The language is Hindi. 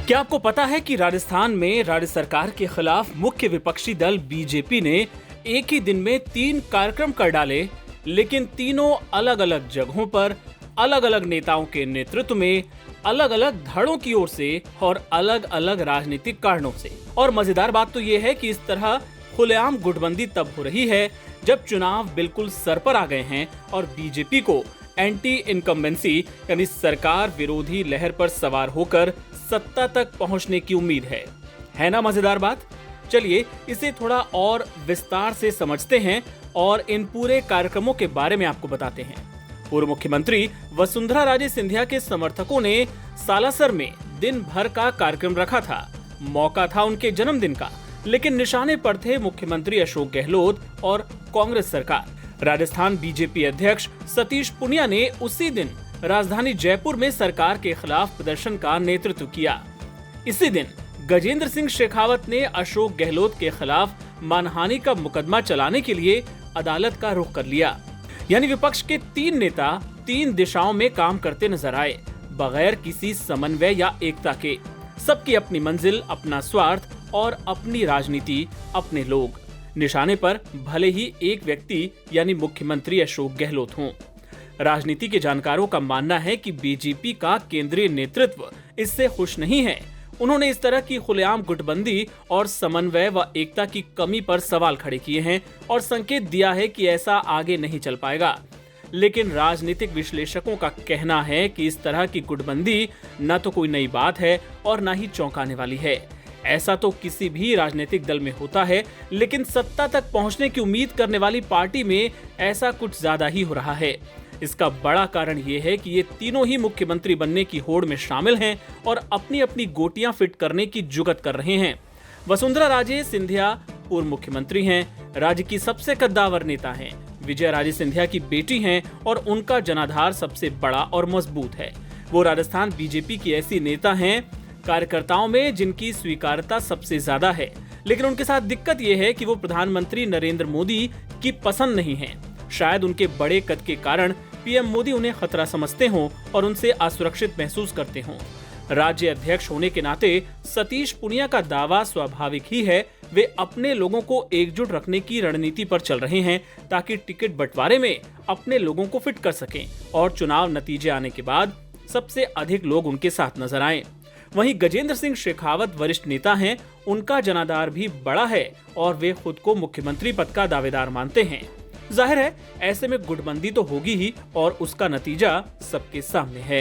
क्या आपको पता है कि राजस्थान में राज्य सरकार के खिलाफ मुख्य विपक्षी दल बीजेपी ने एक ही दिन में 3 कार्यक्रम कर डाले, लेकिन तीनों अलग अलग जगहों पर अलग अलग नेताओं के नेतृत्व में अलग अलग धड़ों की ओर से और अलग अलग राजनीतिक कारणों से। और मजेदार बात तो ये है कि इस तरह खुलेआम गुटबंदी तब हो रही है जब चुनाव बिल्कुल सर पर आ गए हैं और बीजेपी को एंटी इनकम्बेंसी यानी सरकार विरोधी लहर पर सवार होकर सत्ता तक पहुंचने की उम्मीद है ना मजेदार बात। चलिए इसे थोड़ा और विस्तार से समझते हैं और इन पूरे कार्यक्रमों के बारे में आपको बताते हैं। पूर्व मुख्यमंत्री वसुंधरा राजे सिंधिया के समर्थकों ने सालासर में दिन भर का कार्यक्रम रखा था। मौका था उनके जन्मदिन का, लेकिन निशाने पर थे मुख्यमंत्री अशोक गहलोत और कांग्रेस सरकार। राजस्थान बीजेपी अध्यक्ष सतीश पुनिया ने उसी दिन राजधानी जयपुर में सरकार के खिलाफ प्रदर्शन का नेतृत्व किया। इसी दिन गजेंद्र सिंह शेखावत ने अशोक गहलोत के खिलाफ मानहानि का मुकदमा चलाने के लिए अदालत का रुख कर लिया। यानी विपक्ष के 3 नेता 3 दिशाओं में काम करते नजर आए, बगैर किसी समन्वय या एकता के। सबकी अपनी मंजिल, अपना स्वार्थ और अपनी राजनीति, अपने लोग। निशाने पर भले ही एक व्यक्ति यानी मुख्यमंत्री अशोक गहलोत हों। राजनीति के जानकारों का मानना है कि बीजेपी का केंद्रीय नेतृत्व इससे खुश नहीं है। उन्होंने इस तरह की खुलेआम गुटबंदी और समन्वय व एकता की कमी पर सवाल खड़े किए हैं और संकेत दिया है कि ऐसा आगे नहीं चल पाएगा। लेकिन राजनीतिक विश्लेषकों का कहना है कि इस तरह की गुटबंदी न तो कोई नई बात है और न ही चौंकाने वाली है। ऐसा तो किसी भी राजनीतिक दल में होता है, लेकिन सत्ता तक पहुंचने की उम्मीद करने वाली पार्टी में ऐसा कुछ ज्यादा ही हो रहा है। इसका बड़ा कारण ये है कि ये तीनों ही मुख्यमंत्री बनने की होड़ में शामिल हैं और अपनी अपनी गोटियां फिट करने की जुगत कर रहे हैं। वसुंधरा राजे सिंधिया पूर्व मुख्यमंत्री हैं, राज्य की सबसे कद्दावर नेता हैं। विजया राजे सिंधिया की बेटी हैं और उनका जनाधार सबसे बड़ा और मजबूत है। वो राजस्थान बीजेपी की ऐसी नेता हैं कार्यकर्ताओं में जिनकी स्वीकार्यता सबसे ज्यादा है, लेकिन उनके साथ दिक्कत यह है कि वो प्रधानमंत्री नरेंद्र मोदी की पसंद नहीं है। शायद उनके बड़े कद के कारण पीएम मोदी उन्हें खतरा समझते हों और उनसे असुरक्षित महसूस करते हों। राज्य अध्यक्ष होने के नाते सतीश पुनिया का दावा स्वाभाविक ही है। वे अपने लोगों को एकजुट रखने की रणनीति पर चल रहे हैं ताकि टिकट बंटवारे में अपने लोगों को फिट कर सकें और चुनाव नतीजे आने के बाद सबसे अधिक लोग उनके साथ नजर आएं। वहीं गजेंद्र सिंह शेखावत वरिष्ठ नेता हैं, उनका जनाधार भी बड़ा है और वे खुद को मुख्यमंत्री पद का दावेदार मानते हैं। जाहिर है ऐसे में गुटबंदी तो होगी ही और उसका नतीजा सबके सामने है।